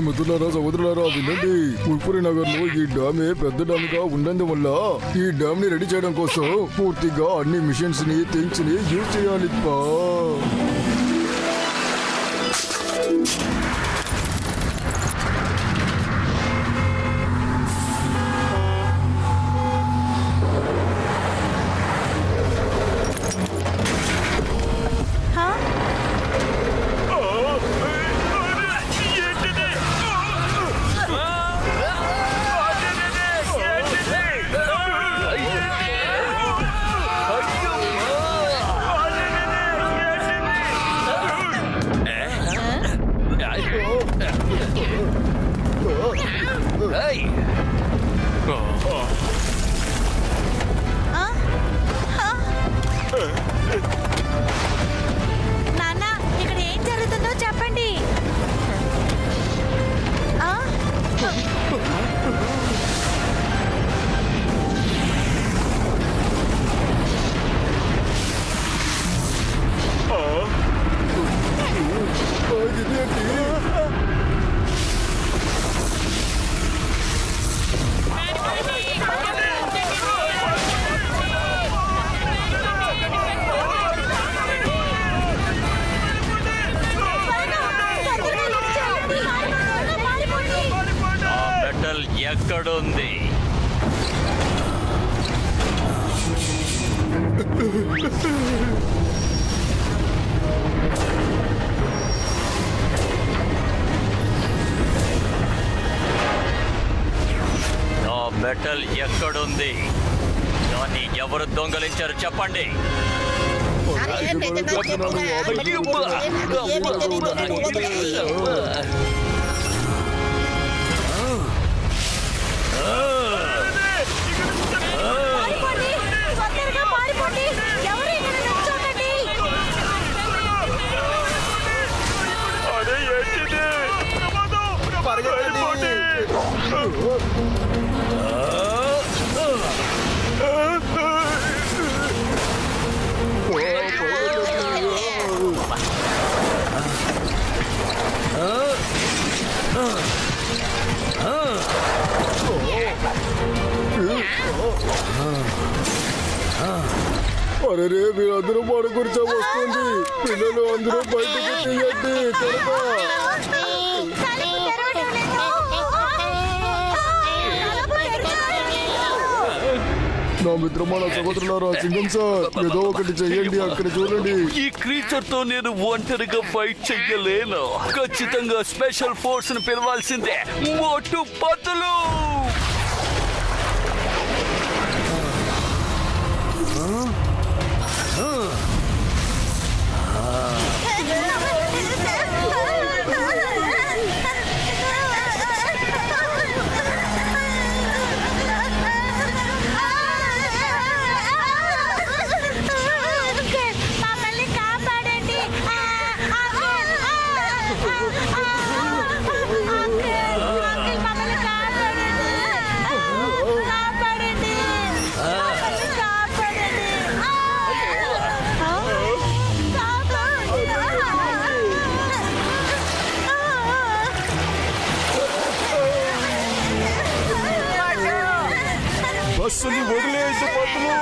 మిత్రులారా సహోదరులారా వినండి. ఉల్పూరి నగర్ లో ఈ డ్యామ్ పెద్ద డ్యామ్ గా ఉన్నందువల్ల ఈ డ్యామ్ ని రెడీ చేయడం కోసం పూర్తిగా అన్ని మిషన్స్ ని థింగ్స్ ని యూజ్ చేయాలి. నాన్న ఇక్కడ ఏం జరుగుతుందో చెప్పండి. ఎక్కడుంది? నా మెటల్ ఎక్కడుంది? దాన్ని ఎవరు దొంగలించారు చెప్పండి. అరే వీరందరూ పడుకొచ్చా వస్తుంది. పిల్లలు అందరూ బయటకు తీయండి త్వరగా. నా మిత్రమా నా సహోదరులారా సింగం సార్ ఏదో ఒకటి చెయ్యండి. అక్కడ చూడండి. ఈ క్రీచర్ తో నేను ఒంటరిగా ఫైట్ చెయ్యలేను. ఖచ్చితంగా స్పెషల్ ఫోర్స్ ని పిలవాల్సిందే. మోటు పతులు బస్సుని వదిలేసి పట్టులు.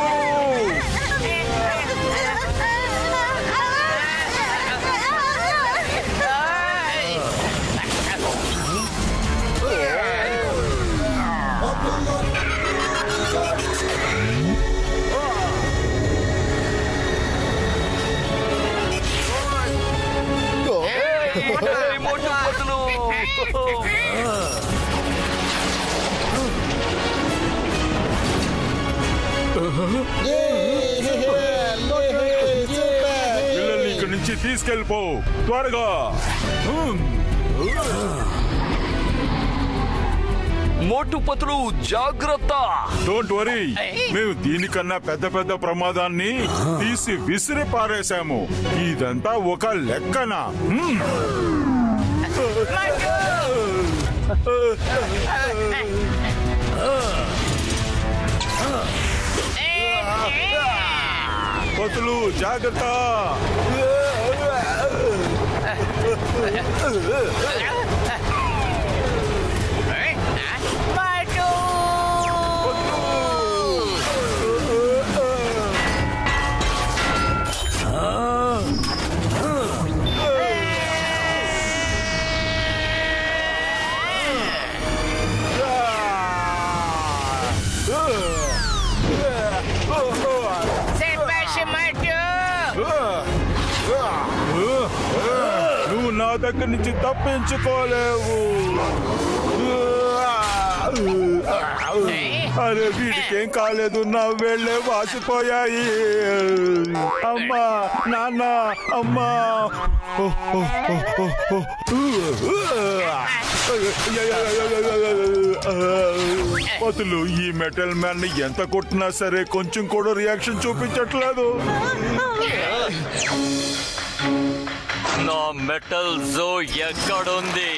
మోటు పతులు పిల్లల్ని ఇక్కడి నుంచి తీసుకెళ్ళిపో త్వరగా. మోటు పతులు జాగ్రత్త. డోంట్ వరీ, మేము దీనికన్నా పెద్ద పెద్ద ప్రమాదాన్ని తీసి విసిరి పారేశాము. ఇదంతా ఒక లెక్కన. పతులు జాగ్రత్త. శభాష్ మోటు. నువ్వు నా దగ్గర నుంచి తప్పించుకోలేవు. అరే వీడికేం కాలేదు, నా వేళ్ళే వాసిపోయాయి. అమ్మా నాన్న అమ్మా. పతులు ఈ మెటల్ మ్యాన్ ని ఎంత కొట్టినా సరే కొంచెం కూడా రియాక్షన్ చూపించట్లేదు. నా మెటల్ జో ఎక్కడుంది?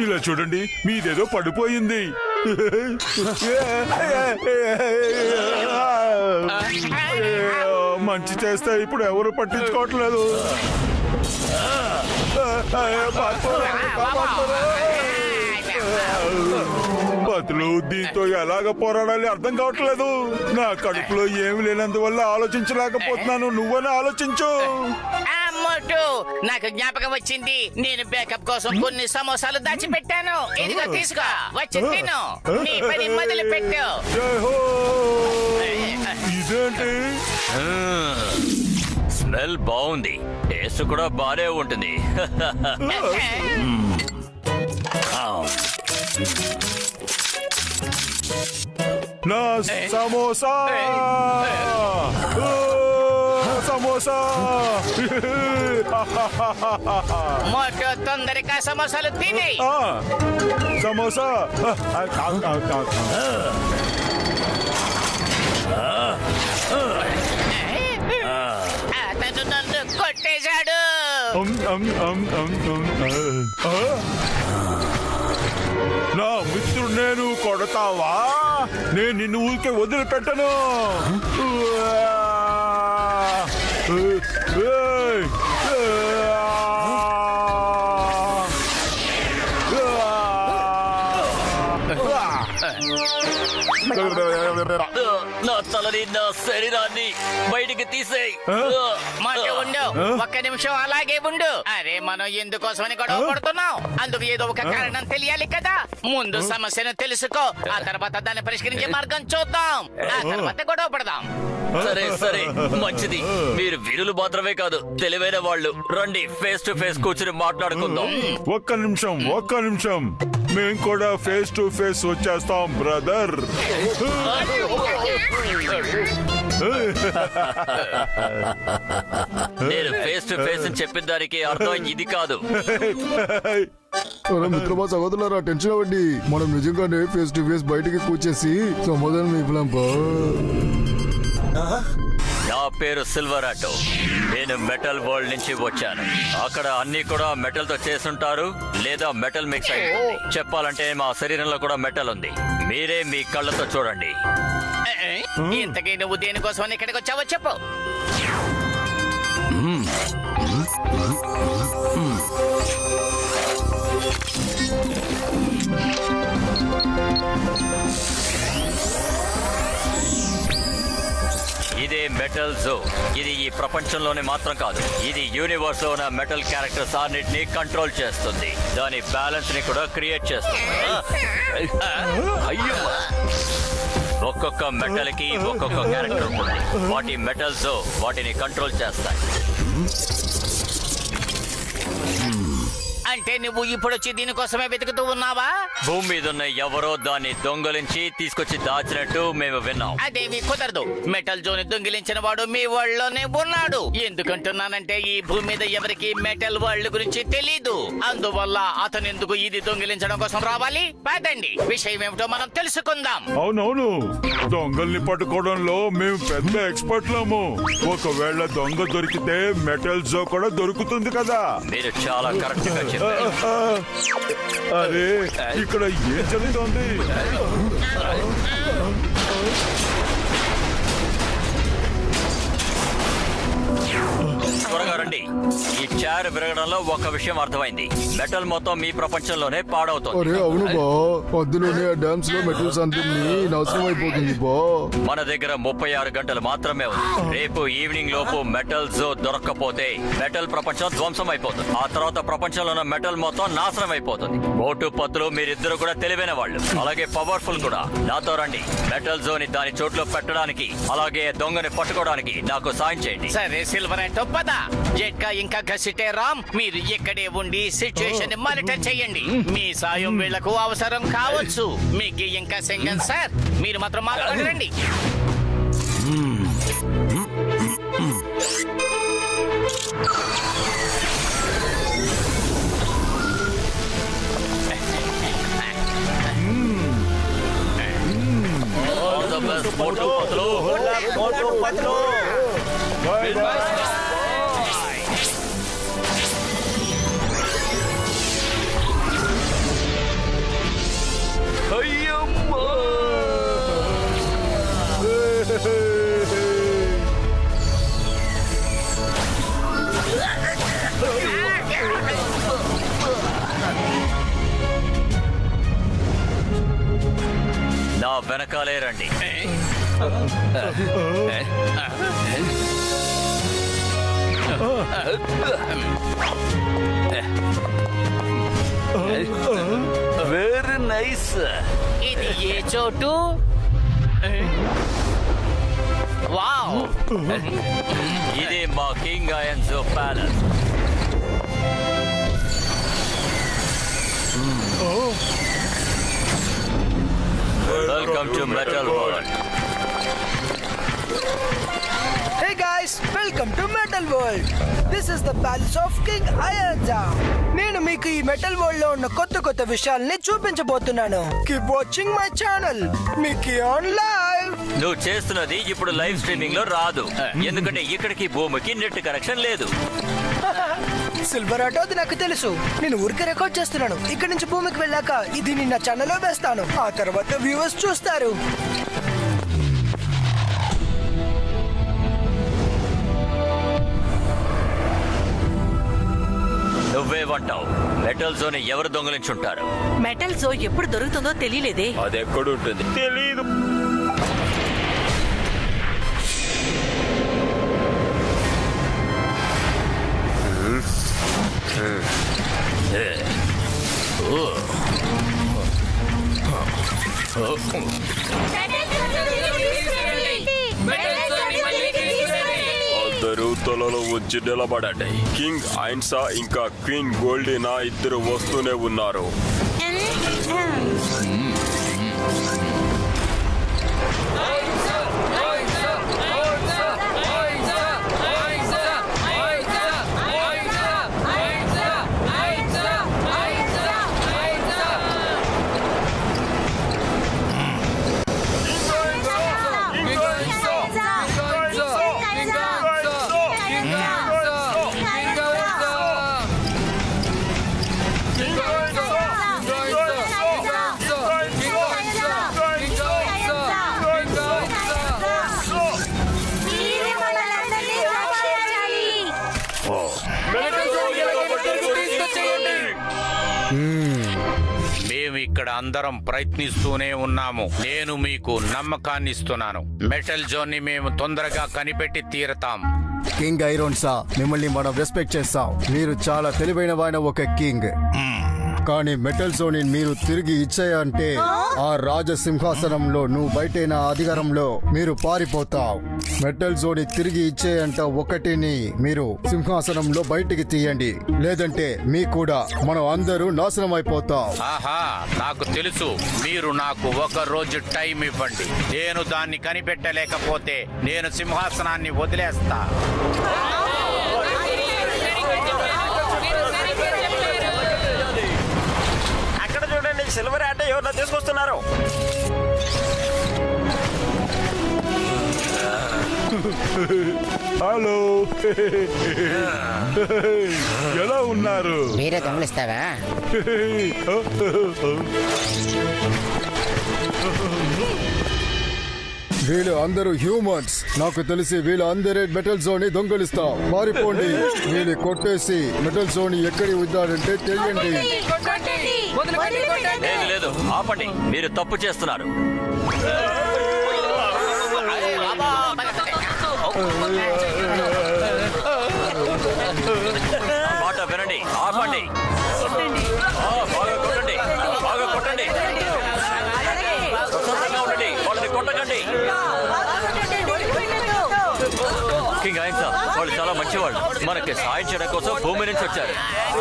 ఇలా చూడండి, మీదేదో పడిపోయింది. మంచి చేస్తే ఇప్పుడు ఎవరు పట్టించుకోవట్లేదు. పతులు దీంతో ఎలాగ పోరాడాలి అర్థం కావట్లేదు. నా కడుపులో ఏమి లేనందువల్ల ఆలోచించలేకపోతున్నాను. నువ్వనే ఆలోచించు. మోటు, నాకు జ్ఞాపకం వచ్చింది. నేను బ్యాకప్ కోసం కొన్ని సమోసాలు దాచిపెట్టాను. ఇదిగో తీసుకో, వచ్చి తిను. నీ పని మొదలు పెట్టు. జై హో. ఇదేంటి? స్మెల్ బాగుంది, టేస్ట్ కూడా బానే ఉంటుంది. నా సమోసా. సమోసా. మోటు, తొందరగా సమోసాలు తిని. సమోసా. అతను నన్ను కొట్టేశాడు. నా మిత్రుడు నేను కొడతావా? నేను నిన్ను ఊరికే వదిలిపెట్టను. నా తలని, నా శరీరాన్ని బయటికి తీసేయ్. మాట ఉండు, ఒక్క నిమిషం అలాగే ఉండు. అరే, మనం ఎందుకోసమని గొడవ పడుతున్నాం? అందుకు ఏదో ఒక కారణం తెలియాలి కదా. ముందు సమస్యను తెలుసుకో, ఆ తర్వాత దాన్ని పరిష్కరించే మార్గం చూద్దాం. ఆ తర్వాత గొడవ పడదాం. సరే సరే, మంచిది. మీరు వీరులు మాత్రమే కాదు, తెలివైన వాళ్ళు. రండి, ఫేస్ టు ఫేస్ కూర్చుని మాట్లాడుకుందాం. ఒక్క నిమిషం. మేం కూడా ఫేస్ టు ఫేస్ వచ్చేస్తాం బ్రదర్. నేను ఫేస్ టు ఫేస్ అని చెప్పిన దానికి అర్థం ఇది కాదు. మిత్రమా సహోదరులారా, టెన్షన్ అవ్వండి. మనం నిజంగానే ఫేస్ టు ఫేస్ బయటికి కూర్చేసి సమాధానం ఇవ్వలేంపా. నా పేరు సిల్వర్ ఆటో. నేను మెటల్ వరల్డ్ నుంచి వచ్చాను. అక్కడ అన్ని కూడా మెటల్ తో చేసుంటారు, లేదా మెటల్ మిక్స్ అయి ఉంటుంది. చెప్పాలంటే మా శరీరంలో కూడా మెటల్ ఉంది. మీరే మీ కళ్ళతో చూడండి. ఇంతకీ నువ్వు దేనికోసమని ఇక్కడికి వచ్చావో చెప్పు. ఇదే మెటల్ జో. ఇది ఈ ప్రపంచంలోనే మాత్రం కాదు, ఇది యూనివర్స్ లో ఉన్న మెటల్ క్యారెక్టర్స్ అన్నిటిని కంట్రోల్ చేస్తుంది. దాని బ్యాలెన్స్ ని కూడా క్రియేట్ చేస్తుంది. అయ్యో, ఒక్కొక్క మెటల్ కి ఒక్కొక్క క్యారెక్టర్ ఉంటుంది. వాటి మెటల్ జో వాటిని కంట్రోల్ చేస్తాయి. అంటే నువ్వు ఇప్పుడు వచ్చి దీనికోసమే వెతుకుతూ ఉన్నావా? భూమి మీద ఉన్న ఎవరో దాన్ని దొంగలించి తీసుకొచ్చి దాచినట్టు మేము విన్నాం. అదేమి కుదరదు. మెటల్ జోన్ దొంగిలించిన వాడు మీ వరల్డ్లోనే ఉన్నాడు. ఎందుకంటున్నానంటే ఈ భూమి మీద ఎవరికి మెటల్ వరల్డ్ గురించి తెలీదు. అందువల్ల అతను ఎందుకు ఇది దొంగిలించడం కోసం రావాలి? పదండి, విషయం ఏమిటో మనం తెలుసుకుందాం. అవునవును, దొంగల్ని పట్టుకోవడంలో మేము పెద్ద ఎక్స్పర్ట్లము. ఒకవేళ దొంగ దొరికితే మెటల్ జో కూడా దొరుకుతుంది కదా. మీరు చాలా కరెక్ట్ గా చెప్పారు. అరే, ఇక్కడ ఏం జరుగుతోంది? త్వరగా రండి. ఈ చైర్ విరగడంలో ఒక విషయం అర్థమైంది. మెటల్ మొత్తం మీ ప్రపంచంలోనే పాడవుతుంది. అరే అవును బా, అందులోనే ఆ డ్యామ్స్ లో మెటల్స్ అన్ని నాశనం అయిపోతుంది బా. మన దగ్గర 36 గంటలు మాత్రమే ఉంది. రేపు ఈవినింగ్ లోపు మెటల్ జో దొరక్కపోతే మెటల్ ప్రపంచం ధ్వంసం అయిపోతుంది. ఆ తర్వాత ప్రపంచంలో ఉన్న మెటల్ మొత్తం నాశనం అయిపోతుంది. మోటు పత్తులు మీరిద్దరు కూడా తెలివైన వాళ్ళు, అలాగే పవర్ఫుల్ కూడా. నాతో రండి. మెటల్ జోని దాని చోట్లో పెట్టడానికి, అలాగే దొంగని పట్టుకోవడానికి నాకు సాయం చేయండి. సరే సిల్వర్ ఆటో పద. జెట్కా ఇంకా ఘసిటే రామ్, మీరు ఇక్కడే ఉండి సిచ్యుయేషన్ మానిటర్ చేయండి. మీ సాయం వీళ్లకు అవసరం కావచ్చు. మీకు ఇంకా సింగన్ సార్, మీరు మాత్రం మాట్లాడండి. All the best, Motu Patlu. Bye bye. నా వెనకాలే రండి. Very nice. ఇది ఏ చోటు? వావ్, ఇది మా కింగ్ అయన్ జో palace. Welcome to metal world. Hey guys, welcome to Metal World. This is the palace of King Ayaza. నేను మీకు ఈ మెటల్ వరల్డ్ లో ఉన్న కొత్త కొత్త విషయాల్ని చూపించబోతున్నాను. Keep watching my channel. Mickey on live. నువ్వు చేస్తున్నది ఇప్పుడు లైవ్ స్ట్రీమింగ్ లో రాదు, ఎందుకంటే ఇక్కడికి భూమికి నెట్ కనెక్షన్ లేదు. సిల్వర్ ఆటో అది నాకు తెలుసు. నేను ఊరికే రికార్డ్ చేస్తున్నాను. ఇక్కడి నుంచి భూమికి వెళ్ళాక ఇది నా ఛానల్లో వేస్తాను. ఆ తర్వాత వ్యూవర్స్ చూస్తారు. నువ్వేమంటావు? మెటల్ జోన్ ఎవరు దొంగలించుంటారు? మెటల్ జో ఎప్పుడు దొరుకుతుందో తెలియలేదే. అది ఎక్కడుంటుంది? తెలీదు. అందరూ తలలో ఉంచి నిలబడండి. కింగ్ ఐన్సా ఇంకా క్వీన్ గోల్డీనా ఇద్దరు వస్తూనే ఉన్నారు. మేము ఇక్కడ అందరం ప్రయత్నిస్తూనే ఉన్నాము. నేను మీకు నమ్మకాన్ని ఇస్తున్నాను. మెటల్ జోన్ ని మేము తొందరగా కనిపెట్టి తీరతాం. కింగ్ ఐరోన్సా, మిమ్మల్ని మనం రెస్పెక్ట్ చేస్తాం. మీరు చాలా తెలివైన వాడిన ఒక కింగ్. కానీ మెటల్ జోన్ మీరు తిరిగి ఇచ్చాయంటే ఆ రాజసింహాసనంలో నువ్వు బయటైన అధికారంలో మీరు పారిపోతావు. మెటల్ జోన్ తిరిగి ఇచ్చేయంట ఒకటిని మీరు సింహాసనంలో బయటికి తీయండి, లేదంటే మీ కూడా మనం అందరూ నాశనం అయిపోతాం. ఆహా, నాకు తెలుసు. మీరు నాకు ఒక రోజు టైం ఇవ్వండి. నేను దాన్ని కనిపెట్టలేకపోతే నేను సింహాసనాన్ని వదిలేస్తా. అక్కడ చూడండి, సిల్వర్ ఆటో ఎవరినో తీసుకొస్తున్నారు. హలో. ఎలా ఉన్నారు? మీరే దొంగలిస్తావా? వీళ్ళు అందరూ హ్యూమన్స్. నాకు తెలిసి వీళ్ళు అందరే మెటల్ జోన్ ని దొంగలిస్తాం. మారిపోండి. వీళ్ళు కొట్టేసి మెటల్ జోన్ ఎక్కడి ఉందాడంటే తెలియండి. లేదు లేదు, ఆపండి. మీరు తప్పు చేస్తున్నారు. మాట వినండి, ఆపండి. బాగా కొట్టండి, బాగా కొట్టండి. ప్రశాంతంగా ఉండండి, వాళ్ళని కొట్టకండి. కింగ్ అయన్సా వాళ్ళు చాలా మంచివాళ్ళు. మనకి సాయం చేయడం కోసం భూమి నుంచి వచ్చారు.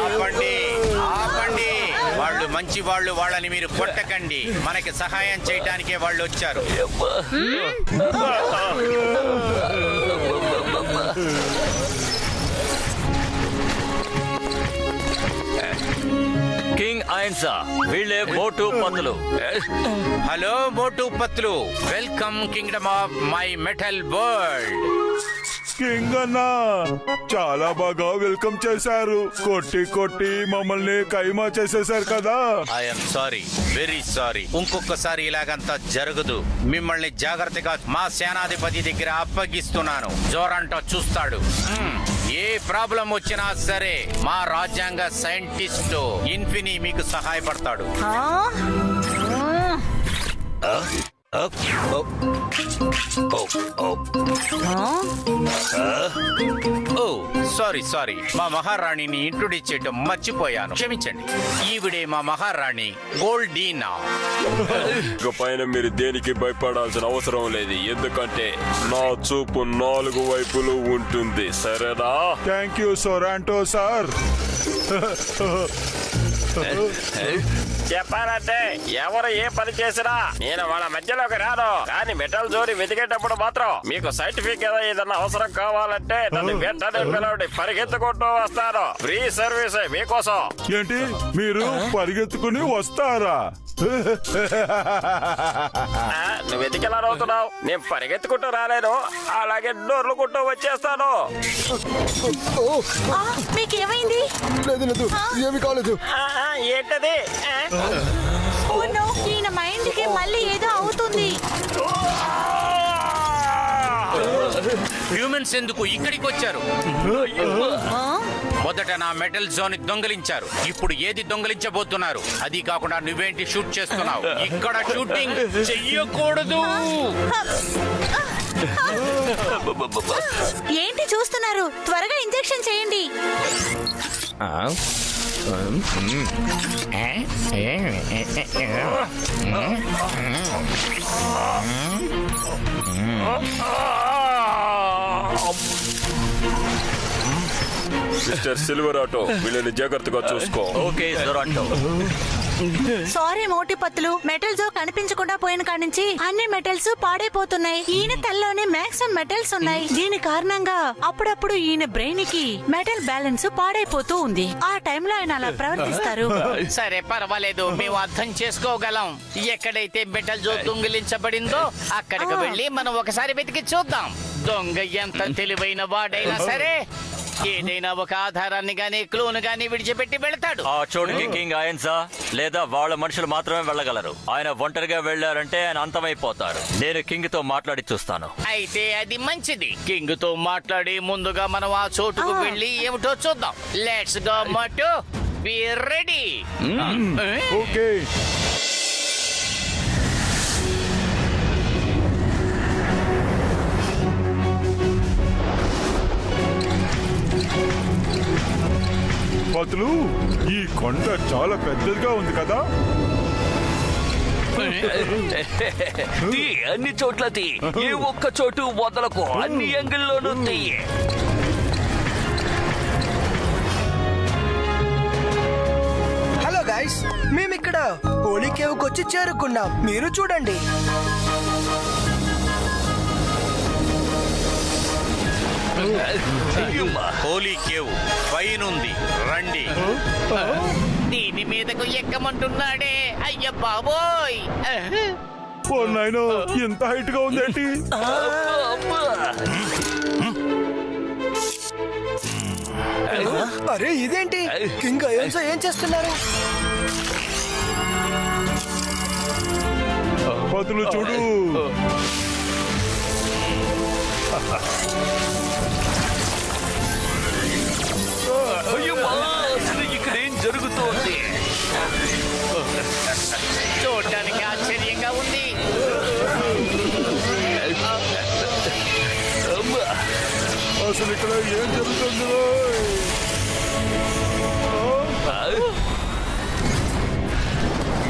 ఆపండి, ఆపండి. వాళ్ళు మంచి వాళ్ళు, వాళ్ళని మీరు కొట్టకండి. మనకి సహాయం చేయడానికే వాళ్ళు వచ్చారు. కింగ్ అయన్సా వీళ్ళే Motu Patlu. Hello Motu Patlu, welcome kingdom of my metal world. King అన్నా చాలా బాగా వెల్కమ్ చేశారు. కొట్టి కొట్టి మమ్మల్ని కైమా చేసేశారు కదా. I'm sorry, very sorry. ఇంకొకసారి ఇలాగంతా జరగదు. మిమ్మల్ని జాగ్రత్తగా మా సేనాధిపతి దగ్గర అప్పగిస్తున్నాను. జోరంటో చూస్తాడు. ఏ ప్రాబ్లం వచ్చినా సరే మా రాజ్యాంగ సైంటిస్టు ఇన్ఫినీ మీకు సహాయపడతాడు. ఓ సారీ సారీ, మా మహారాణిని ఇంట్రొడ్యూస్ చేయటం మర్చిపోయాను, క్షమించండి. ఈవిడే మా మహారాణి గోల్డీనా. ఇక పైన మీరు దేనికి భయపడాల్సిన అవసరం లేదు, ఎందుకంటే నా చూపు 4 వైపులు ఉంటుంది. సరేనా? థ్యాంక్ యూ సొరాంటో సార్. చెప్పాలంటే ఎవరు ఏ పని చేసినా నేను వాళ్ళ మధ్యలోకి రాను. కానీ మెటల్ జోని వెతికేటప్పుడు మాత్రం మీకు సైంటిఫిక్ ఏదైనా అవసరం కావాలంటే నన్ను వెంటనే పిలవండి, పరిగెత్తుకుంటూ వస్తాను. ఫ్రీ సర్వీస్ మీకోసం. ఏంటి మీరు పరిగెత్తుకుని వస్తారా? నువ్వు వెతికెలా అవుతున్నావు? నేను పరిగెత్తుకుంటూ రాలేను, అలాగే డోర్లుకుంటూ వచ్చేస్తాను. మీకేమైంది? లేదు లేదు, ఏమి కాలేదు. ఏంటది? ఈయన మైండ్ కి మళ్ళీ ఏదో అవుతుంది. హ్యూమన్స్ ఎందుకు ఇక్కడికి వచ్చారు? మొదట నా మెటల్ జోన్ దొంగలించారు, ఇప్పుడు ఏది దొంగలించబోతున్నారు? అది కాకుండా నువ్వేంటి షూట్ చేస్తున్నావు? ఇక్కడ షూటింగ్ చెయ్యకూడదు. ఏంటి చూస్తున్నారు? త్వరగా ఇంజెక్షన్ చేయండి. మిస్టర్ సిల్వర్ ఆటో, వీళ్ళని జాగ్రత్తగా చూసుకో. ఓకే జొరాంటో. సారీ మోటి పత్తులు, మెటల్ జో కనిపించకుండా పోయిన కాడి నుంచి అన్ని మెటల్స్ పాడైపోతున్నాయి. ఈయన తల్లోనే మాక్సిమం మెటల్స్ ఉన్నాయి. దీని కారణంగా అప్పుడప్పుడు ఈయన బ్రెయిన్ కి మెటల్ బ్యాలెన్స్ పాడైపోతూ ఉంది. ఆ టైంలో ఆయన అలా ప్రవర్తిస్తారు. సరే పర్వాలేదు, మేము అర్థం చేసుకోగలం. ఎక్కడైతే మెటల్ జో దొంగిలించబడిందో అక్కడికి వెళ్ళి మనం ఒకసారి వెతికి చూద్దాం. దొంగ ఎంత తెలివైన వాడైనా సరే ఏదైనా ఒక ఆధారాన్ని గానీ క్లూను గానీ విడిచిపెట్టి వెళ్తాడు. ఆ చోటుకి కింగ్ అయన్సా లేదా వాళ్ళ మనుషులు మాత్రమే వెళ్ళగలరు. ఆయన ఒంటరిగా వెళ్ళారంటే ఆయన అంతమైపోతారు. నేను కింగ్ తో మాట్లాడి చూస్తాను. అయితే అది మంచిది. కింగ్ తో మాట్లాడి ముందుగా మనం ఆ చోటుకు వెళ్ళి ఏమిటో చూద్దాం. Let's go Motu, we ready. Okay. Patlu, ఈ కొండ చాలా పెద్దదిగా ఉంది కదా. అన్ని చోట్ల ఏ ఒక్క చోటు వదలకు, అన్ని యాంగిల్లోనూ తీయి. హలో గైస్, మేమిక్కడ హోలీ కేవ్ వచ్చి చేరుకున్నాం. మీరు చూడండి. హోలీ కేవ్ పైనుంది, రండి. దీని మీదకు ఎక్కమంటున్నాడే, అయ్య బాబోయ్. ఓ నాయనో, ఎంత హైట్ గా ఉందేంటి? అరే ఇదేంటి? కింగ్ అయన్సా ఏం చేస్తున్నారు? పతులు చూడు. ఇక్కడేం జరుగుతోంది? చూడటానికి ఆశ్చర్యంగా ఉంది. అసలు ఇక్కడ ఏం జరుగుతుందో?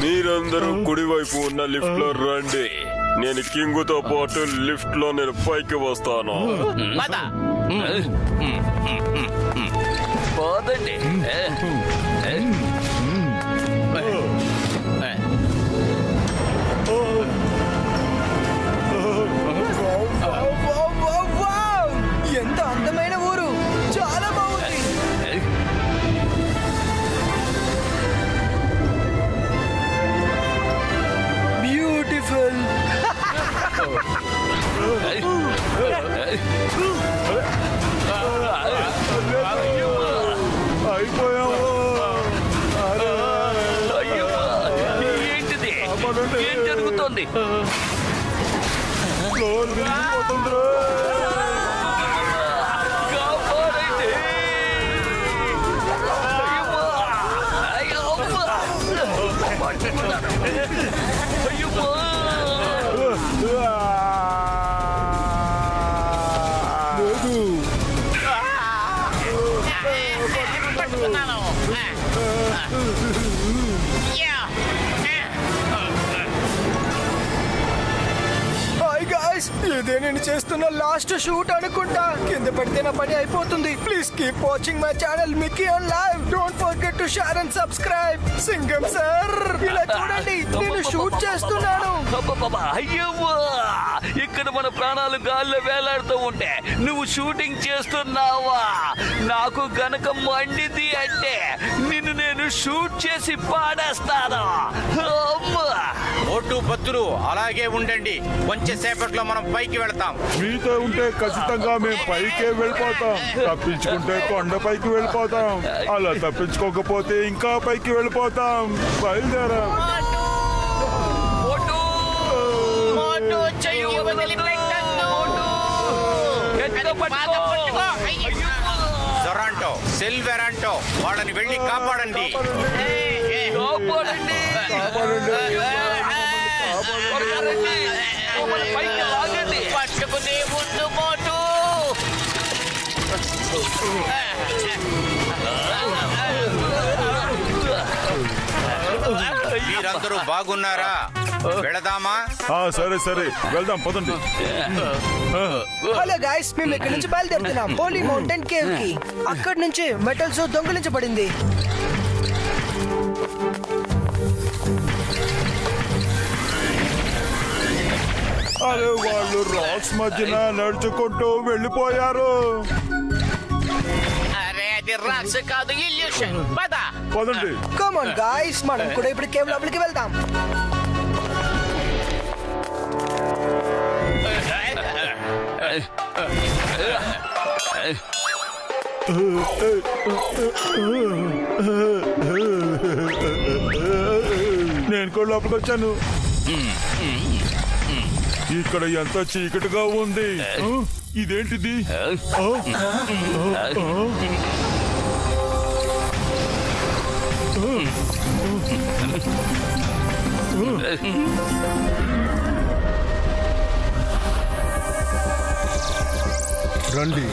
మీరందరూ కుడివైపు ఉన్న లిఫ్ట్ లో రండి. నేను కింగుతో పాటు లిఫ్ట్ లో నేను పైకి వస్తాను. పద. పోదండి. ఎంత అందమైన ఊరు, చాలా బాగుంది. బ్యూటిఫుల్. అయిపోయాము. ఏంటిది? ఏం జరుగుతోంది? ఫ్లోర్ విరిగిపోతుందిరా. పట్టుకున్నాను. హాయ్ గాయ్స్, ఇదే నేను చేస్తున్న లాస్ట్ షూట్ అనుకుంటా. కింద పడితే నా పని అయిపోతుంది. Please keep watching my channel Mickey on live. Don't forget to share and subscribe. Singam sir, ఇలా చూడండి, నేను షూట్ చేస్తున్నాను. అయ్యవ్వా, ఇక్కడ మన ప్రాణాలు గాల్లో వేలాడుతూ ఉంటే నువ్వు షూటింగ్ చేస్తున్నావా? నాకు గనక మండిది అంటే నిన్ను నేను షూట్ చేసి పాడేస్తాను. ఓటు భక్తులు అలాగే ఉండండి. కొంచెం సేపట్లో మనం పైకి వెళ్తాం. మీతో ఉంటే ఖచ్చితంగా మేము పైకే వెళ్ళిపోతాం. తప్పించుకుంటే కొండపైకి వెళ్ళిపోతాం. అలా తప్పించుకోకపోతే ఇంకా పైకి వెళ్ళిపోతాం. బయలుదేరా. జొరాంటో, సిల్వెరాంటో, వాళ్ళని వెళ్ళి కాపాడండి. పట్టుకునే ముందు మోటు. మీరందరూ బాగున్నారా? వెళదామా? సరే సరే, వెళ్దాం పదండి. హలో గాయ్స్, మేము ఇక్కడ నుంచి బయలుదేరుతున్నాం హోలీ మౌంటైన్ కేవ్ కి. అక్కడి నుంచి మెటల్ జో దొంగిలించబడింది. అరే, వాళ్ళు రాక్స్ మధ్యన నడుచుకుంటూ వెళ్ళిపోయారు. అరే, అది రాక్స్ కాదు, ఇల్యూషన్. పద. పదండి. కమ్ ఆన్ గాయ్స్, మనం కూడా ఇప్పుడు కేవ్ లోపలికి వెళ్దాం. నేను కూడా లోపలికి వచ్చాను. ఇక్కడ ఎంత చీకటిగా ఉంది. ఇదేంటిది? రండి.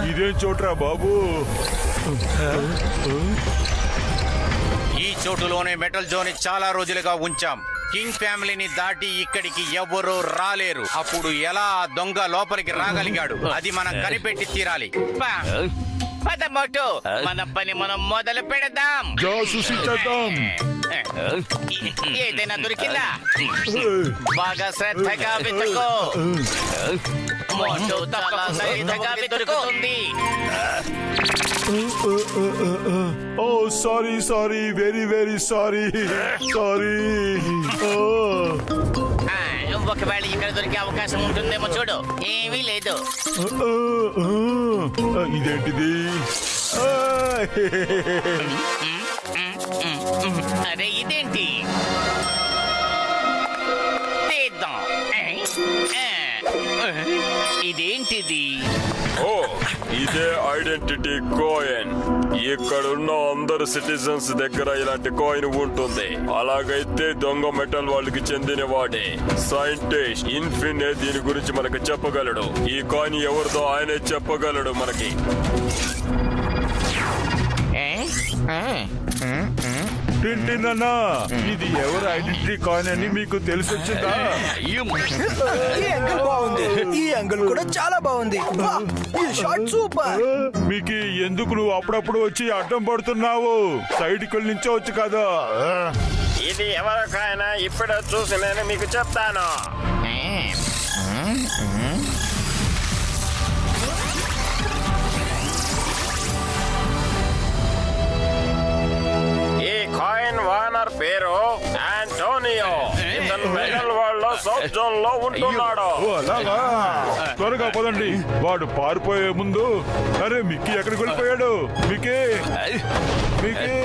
ఇదేం చోట్రా బాబు? ఈ చోటులోనే మెటల్ జోన్ చాలా రోజులుగా ఉంచాం. కింగ్ ఫ్యామిలీని దాటి ఇక్కడికి ఎవరూ రాలేరు. అప్పుడు ఎలా ఆ దొంగ లోపలికి రాగలిగాడు? అది మనం కనిపెట్టి తీరాలి. పద మోటు, మన పని మనం మొదలు పెడదాం. జాసూసి చేద్దాం. ఏదైనా దొరికిందా? బాగా శ్రద్ధగా వెతుకో. మోటు చాలా శ్రద్ధగా వెతుకుతుంది. Oh sorry sorry, very very sorry sorry. ఒకవేళ ఇక్కడ దొరికే అవకాశం ఉంటుందేమో చూడు. ఏమీ లేదు. ఇదేంటిది? అరే, ఇదేంటి? తీద్దాం. ఇదేంటిది? ఓ ఇదే ఐడెంటిటీ కాయిన్. ఇక్కడున్న అందరు సిటిజన్స్ దగ్గర ఇలాంటి కాయిన్ ఉంటుంది. అలాగైతే దొంగ మెటల్ వాళ్ళకి చెందిన వాడే సైంటిస్ట్ ఇన్ఫినే దీని గురించి మనకు చెప్పగలడు. ఈ కాయిన్ ఎవరిదో ఆయనే చెప్పగలడు మనకి. టింటినన్నా, ఇది ఎవరు ఐడెంటిటీ కాయిన్ అని మీకు తెలిసి వచ్చిందా? ఈ యాంగిల్ బాగుంది. ఈ యాంగిల్ కూడా చాలా బాగుంది. వాహ్, ఈ షాట్ సూపర్. మీకు ఎందుకు నువ్వు అప్పుడప్పుడు వచ్చి అడ్డం పడుతున్నావు? సైడ్కి వెళ్ళి నించోవచ్చు కదా. ఇది ఎవరికైనా ఇప్పుడే చూసి నేను మీకు చెప్తాను. ఈ కాయిన్ ఓనర్ పేరు ఆంటోనియో. ఇతను మెటల్ వరల్డ్ లో సౌత్ జోన్ లో ఉంటున్నాడు. ఓ అలాగా, త్వరగా పదండి. వాడు పారిపోయే ముందు. అరే మిక్కీ ఎక్కడికి వెళ్ళిపోయాడు? Mickey, Mickey.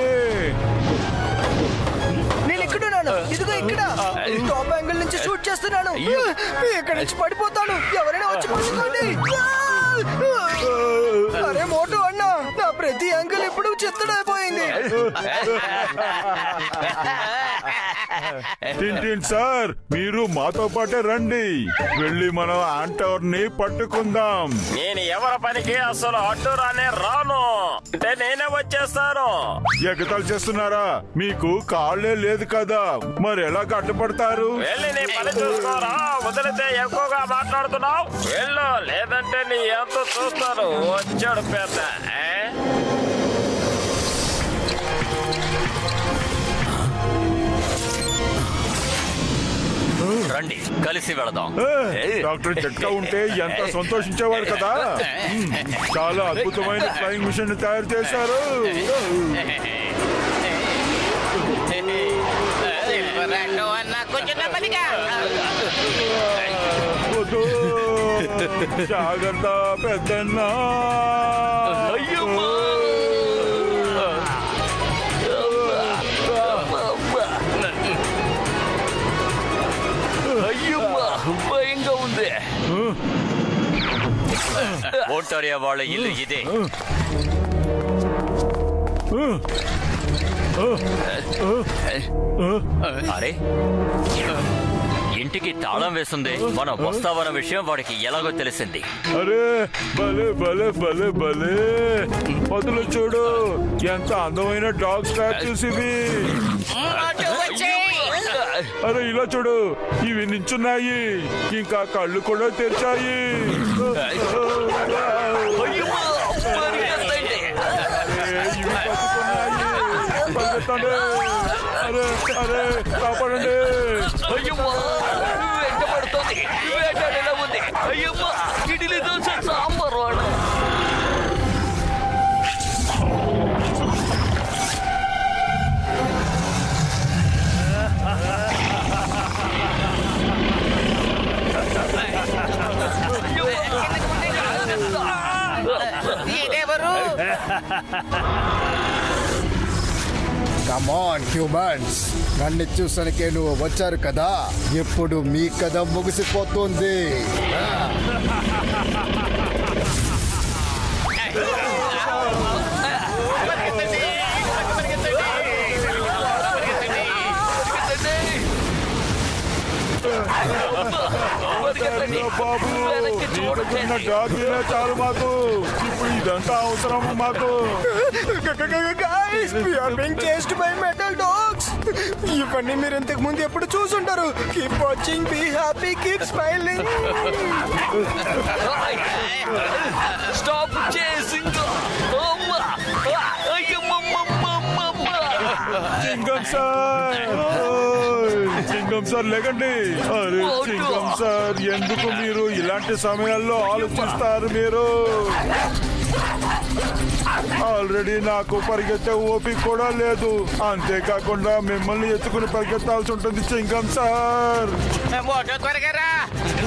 నేను ఎక్కడున్నాను? ఇదిగో ఇక్కడ. టాప్ యాంగిల్ నుంచి షూట్ చేస్తున్నాను. ఇక్కడ నుంచి పడిపోతాను. ఎవరైనా వచ్చి పట్టుకోండి. అరే మోటు అన్నా, నా ప్రతి యాంగిల్ ఇప్పుడు చిత్తడైపోయింది. టింటిన్ సార్, మీరు మాతో పాటే రండి. వెళ్ళి మనం ఆంటోర్ ని పట్టుకుందాం. నేను ఎవరి పనికి అసలు అడ్డురానే రాను. అంటే నేనే వచ్చేస్తాను. ఎగతాలు చేస్తున్నారా? మీకు కాళ్ళే లేదు కదా, మరి ఎలా అడ్డుపడతారు? వెళ్ళి నీ పని చూసుకోరా. వదిలితే ఎక్కువగా మాట్లాడుతున్నావు. వెళ్ళు, లేదంటే నీ ఎంత చూస్తాను. వచ్చాడు పెద్ద. రండి కలిసి వెళదాం. డాక్టర్ జట్కా ఉంటే ఎంత సంతోషించేవాడు కదా. చాలా అద్భుతమైన ఫ్లయింగ్ మిషన్ తయారు చేశారు. అన్న కొంచెం నెమ్మదిగా. వద్దు. జాగ్రత్త పెద్దన్నా. అయ్యమ్మా, భయంగా ఉంది. ఓంటారియా వాళ్ళ ఇల్లు ఇదే. అరే ఇంటికి తాళం వేస్తుంది. మనం వస్తావన్న విషయం వాడికి ఎలాగో తెలిసింది. అరే భలే భలే భలే భలే. వదులు చూడు, ఎంత అందమైన డాగ్ స్టాచ్యూస్ ఇవి. అరే ఇలా చూడు, ఇవి నించున్నాయి, ఇంకా కళ్ళు కూడా తెరిచాయి. ఇవి బతుకున్నాయి. పరిగెత్తండి. అరే అరే కాపాడండి. అయ్యమ్మా, వెంటబడుతోంది. వేటాడేలా ఉంది. అయ్యమ్మా, ఇడ్లీ దోశ సాంబార్ వాడు. ఇదెవరు? కమాన్ హ్యూమన్స్, నన్ను చూసానికే నువ్వు వచ్చారు కదా. ఇప్పుడు మీ కథ ముగిసిపోతుంది. బాబు, నీకున్న డాగ్లే చాలు మాకు. ఇప్పుడు ఇదంతా అవసరం మాకు. Guys, we are being chased by metal dogs. ఇవన్నీ మీరు ఇంతకు ముందు ఎప్పుడు చూసుంటారు. Keep watching, be happy, keep smiling. Stop chasing. అమ్మా, అయ్యమ్మమ్మమ్మమ్మమ్మ. చింగం సార్, చింగం సార్ లేకండి. అరే చింగం సార్, ఎందుకు మీరు ఇలాంటి సమయాల్లో ఆలోచిస్తారు? మీరు ఆల్రెడీ నాకు పరిగెత్తే ఓపిక కూడా లేదు. అంతేకాకుండా మిమ్మల్ని ఎత్తుకుని పరిగెత్తాల్సి ఉంటుంది చింగం సార్. మోటో త్వరగా రా.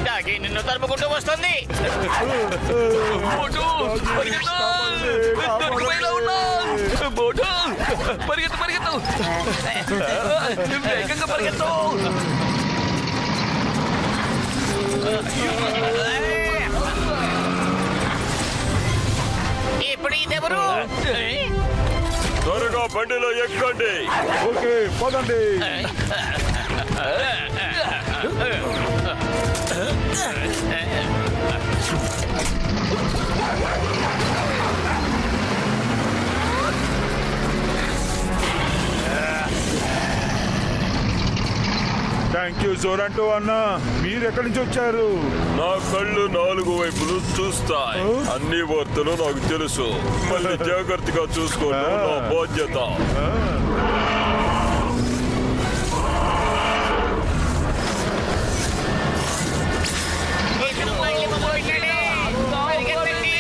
డాగి నిన్ను తరుముకుంటూ వస్తుంది. మోటు, పరిగెత్తు. దొరికిపోయేలా ఉన్నా. మోటు, పరిగెత్తు పరిగెత్తు. వేగంగా పరిగెత్తు. ఇప్పుడు ఇదెవరు? త్వరగా బండిలో ఎక్కండి. ఓకే పదండి. థ్యాంక్ యూ జోరంటో అన్న. మీరు ఎక్కడి నుంచి వచ్చారు? నా కళ్ళు 4 వైపులు చూస్తాయి. అన్ని వార్తలు నాకు తెలుసు. మళ్ళీ జాగ్రత్తగా చూసుకోవడం నా బాధ్యత. ఇతను మళ్ళీ మొదలుపెట్టాడే. పరిగెత్తండి.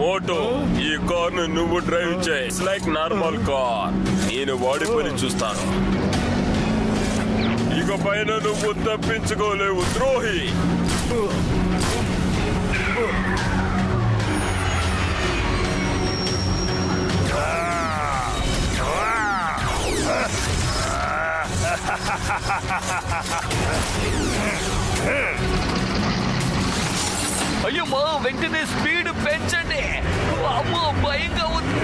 మోటో, ఈ కార్ ను నువ్వు డ్రైవ్ చేయి. It's like normal car. నేను వాడి పని చూస్తాను. ఇక పైన నువ్వు తప్పించుకోలేవు ద్రోహి. అయ్యమ్మా వెంటనే స్పీడ్ పెంచండి. అమ్మో భయంగా ఉంది.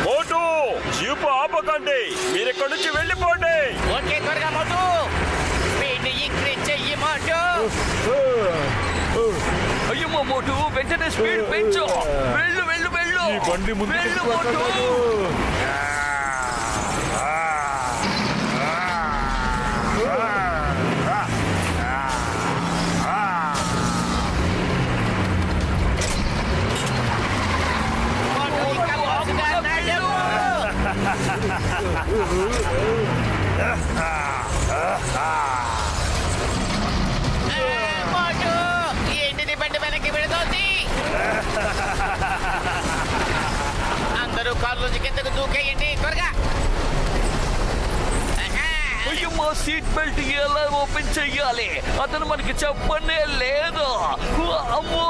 మోటో, జీపు ఆపకండి. మీరు ఇక్కడి నుంచి వెళ్ళిపోండి. ఓకే త్వరగా మోటు. స్పీడ్ ఇంక్రీజ్ చెయ్యి మోటు. అయ్యమ్మా మోటు వెంటనే స్పీడ్ పెంచు. వెళ్ళు వెళ్ళు వెళ్ళు. ఈ బండి ముందుకు వెళ్ళు మోటు. తీసుకెళ్ళదు. మోటు ఇంకా బాగుగా నడు. మోటు, ఏంటిది బండి వెనక్కి పెడుతోంది? అందరూ కారులోంచి కిందకు దూకేయండి త్వరగా. అయ్యమ్మా సీట్ బెల్ట్ ఎలా ఓపెన్ చెయ్యాలి? అతను మనకి చెప్పనే లేదు. అమ్మో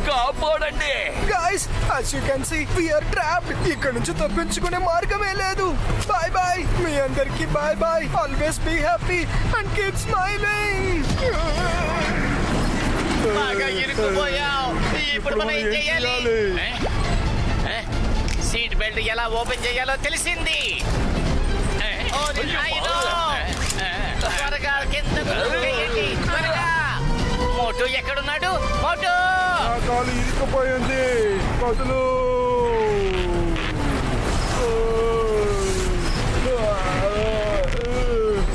కాపాడండి. Guys, as you can see, we are trapped. ఇక్కడ నుంచి తప్పించుకునే మార్గమే లేదు. Bye bye. మీ అందరికి bye bye. Always be happy and keep smiling. బాగా ఇరుక్కుపోయావు. ఇప్పుడు మనం ఏం చేయాలి? సీట్ బెల్ట్ ఎలా ఓపెన్ చేయాలో తెలిసింది. ఓ నాయనో. త్వరగా కిందకు దూకేయండి త్వరగా. మోటు ఎక్కడున్నాడు? మోటు, నా కాలు ఇరుక్కుపోయింది. కదులు.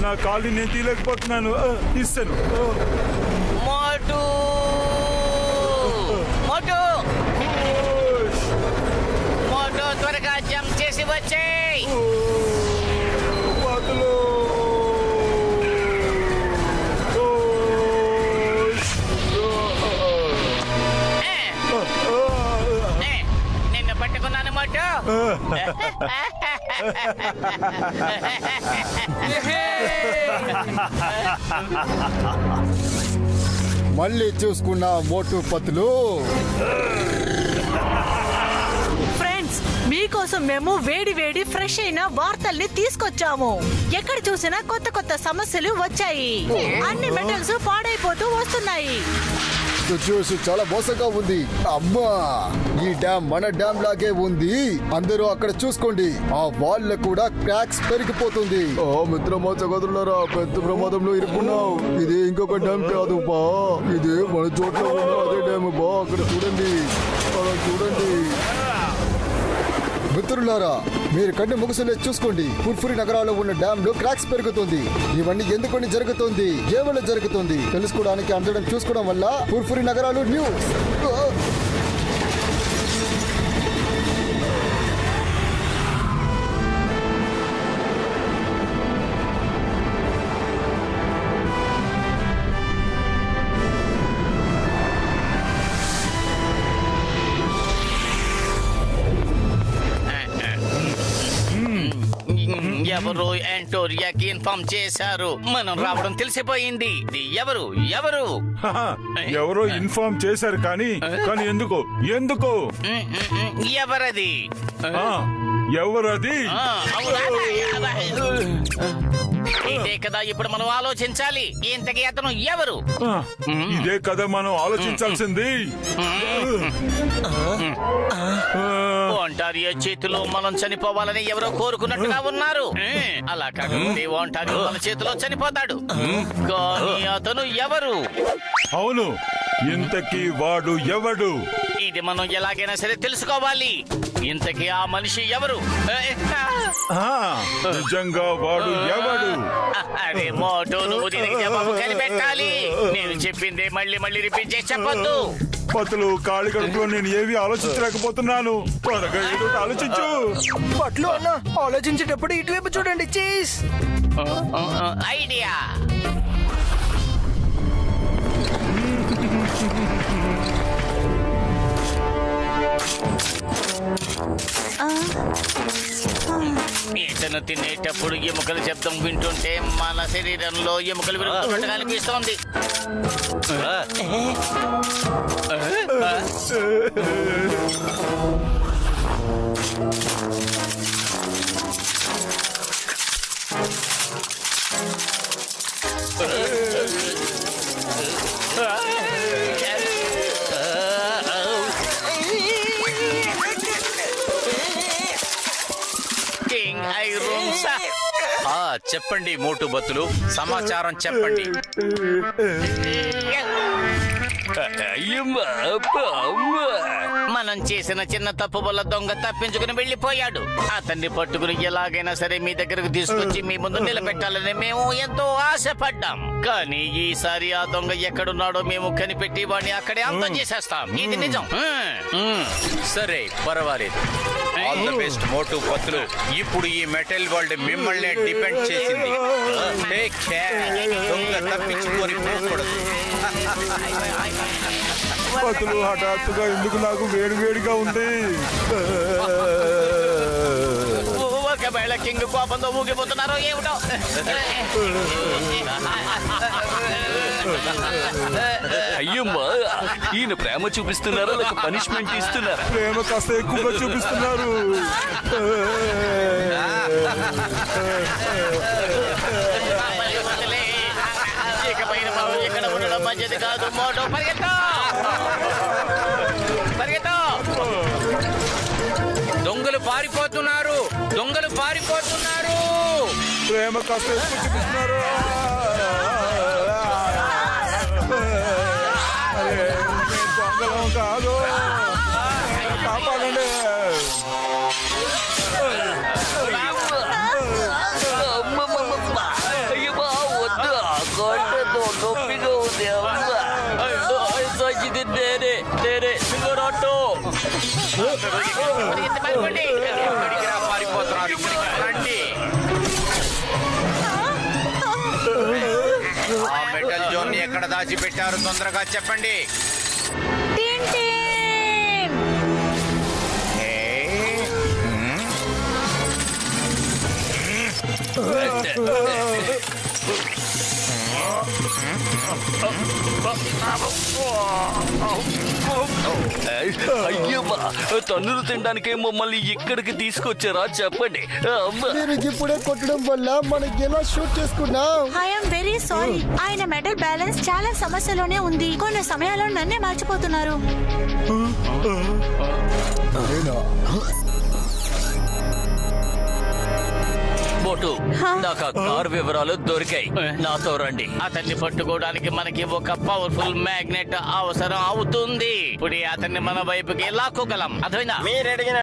నా కాలు నేను తీయలేకపోతున్నాను. ఇస్తాను. మోటు, మోటు, మోటు త్వరగా జంప్ చేసి వచ్చేయ్. వదులు. నిన్ను పట్టుకున్నాను మోటు. మళ్ళీ చూసుకున్న మోటు పతులు. ఫ్రెండ్స్, మీకోసం మేము వేడి వేడి ఫ్రెష్ అయిన వార్తల్ని తీసుకొచ్చాము. ఎక్కడ చూసినా కొత్త కొత్త సమస్యలు వచ్చాయి. అన్ని మెటల్స్ పాడైపోతూ వస్తున్నాయి. చూసి చాలా మోసంగా ఉంది. అమ్మా, ఈ డ్యామ్ మన డ్యామ్ లాగే ఉంది. అందరూ అక్కడ చూసుకోండి. ఆ వాల్ కూడా క్రాక్స్ పెరిగిపోతుంది. ఓ మిత్రమా సహోదరులారా, పెద్ద ప్రమాదంలో ఇరుక్కున్నావు. ఇది ఇంకొక డ్యామ్ కాదు బా. ఇది మన చోట్ల ఉన్న అదే డ్యామ్ బా. అక్కడ చూడండి, అలా చూడండి. మిత్రులారా, మీరు కన్ను ముగుసలే చూసుకోండి. పుర్ఫురి నగరాల్లో ఉన్న డ్యామ్ లో క్రాక్స్ పెరుగుతుంది. ఇవన్నీ ఎందుకని జరుగుతుంది, ఏవల్ల జరుగుతుంది తెలుసుకోవడానికి అందడం చూసుకోవడం వల్ల పుర్ఫురి నగరాలు న్యూస్. ఎవరు యాంటోరియాకి ఇన్ఫార్మ్ చేశారు. మనం రావడం తెలిసిపోయింది. ఇది ఎవరు ఎవరు హహ, ఎవరో ఇన్ఫార్మ్ చేశారు కానీ ఎందుకు ఎందుకు ఎవరది? ఆ, ఎవరది? ఇదే కదా ఇప్పుడు మనం ఆలోచించాలి. ఇంతకీ అతను ఎవరు? ఆ, ఇదే కదా మనం ఆలోచించాల్సింది. ఒంటారియో చేతిలో మనం చనిపోవాలని ఎవరో కోరుకున్నట్టుగా ఉన్నారు. అలా కాకపోతే ఒంటారియో మన చేతిలో చనిపోతాడు. కానీ అతను ఎవరు? అవును, ఇంతకీ వాడు ఎవడు? ఇది మనం ఎలాగైనా సరే తెలుసుకోవాలి. ఇంతకీ ఆ మనిషి ఎవరు? ఆ, నిజంగా వాడు ఎవడు? అరే మోటో, నువ్వు దీనికి జవాబు కనిపెట్టాలి. నేను చెప్పింది మళ్ళీ మళ్ళీ రిపీట్ చేసి చెప్పొద్దు. పతులు కాళి కడుపులో నేను ఏవి ఆలోచించలేకపోతున్నాను. త్వరగా ఏదో ఒకటి ఆలోచించు. పట్లు అన్న ఆలోచించేటప్పుడు ఇటువైపు చూడండి. చీజ్. ఐడియా. ఇతను తినేటప్పుడు ఎముకల శబ్దం వింటుంటే మన శరీరంలో ఎముకలు విరుగుతున్నట్టుగా అనిపిస్తోంది. కింగ్ ఐరన్ సా. చెప్పండి మోటు బతులు, సమాచారం చెప్పండి. మనం చేసిన చిన్న తప్పు వల్ల దొంగ తప్పించుకుని వెళ్లిపోయాడు. అతన్ని పట్టుకుని ఎలాగైనా సరే మీ దగ్గరకు తీసుకొచ్చి మీ ముందు నిలబెట్టాలని మేము ఎంతో ఆశపడ్డాం. కానీ ఈసారి ఆ దొంగ ఎక్కడున్నాడో మేము కనిపెట్టి వాడిని అక్కడే అంతం చేసేస్తాం. ఇది నిజం. సరే, పర్వాలేదు. ఆల్ ది బెస్ట్ మోటు బతులు. ఇప్పుడు ఈ మెటల్ వరల్డ్ మిమ్మల్ని డిపెండ్ చేసింది. Take care. దొంగ తప్పించుకొని పోకూడదు. పతులు, హఠాత్తుగా ఎందుకు నాకు వేడిగా ఉంది? ఒకవేళ కింగ్ కోపంతో ఊగిపోతున్నారో ఏమిటో. అయ్యమ్మా, ఈయన ప్రేమ చూపిస్తున్నారా లేక పనిష్మెంట్ ఇస్తున్నారా? ప్రేమ కాస్త ఎక్కువగా చూపిస్తున్నారు. ఇకపైన మనం ఇక్కడ ఉండడం మంచిది కాదు. మోటో పరిగెత్తా పరిగెత్తా. దొంగలు పారిపోతున్నారు, దొంగలు పారిపోతున్నారు. ప్రేమ కాస్త ఎక్కువ చూపిస్తున్నారు. అరే, నేను దొంగలం కాదు. కాపాడండి. అయ్యమ్మా, వద్దు. కొట్టదు, నొప్పిగా ఉంది. నేనే సింగరాటో. పారిపోతున్నారు. రండి. ఆ మెటల్ జోన్ ఎక్కడ దాచిపెట్టారు? తొందరగా చెప్పండి. అయ్యమ్మా, తన్నులు తినడానికే మమ్మల్ని ఇక్కడికి తీసుకొచ్చారా? చెప్పండి. మీరు ఇప్పుడే కొట్టడం వల్ల మనకి ఎలా షూట్ చేసుకున్నాం? I'm very sorry. ఆయన మెటల్ బ్యాలెన్స్ చాలా సమస్యలోనే ఉంది. కొన్ని సమయాల్లో నన్నే మర్చిపోతున్నారు. మోటు, నాకు ఆ కార్ వివరాలు దొరికాయి. నాతో రండి. అతన్ని పట్టుకోవడానికి మనకి ఒక పవర్ఫుల్ మ్యాగ్నెట్ అవసరం అవుతుంది. ఇప్పుడు అతన్ని మన వైపుకి లాక్కోగలం. అర్థమైందా? మీరు అడిగిన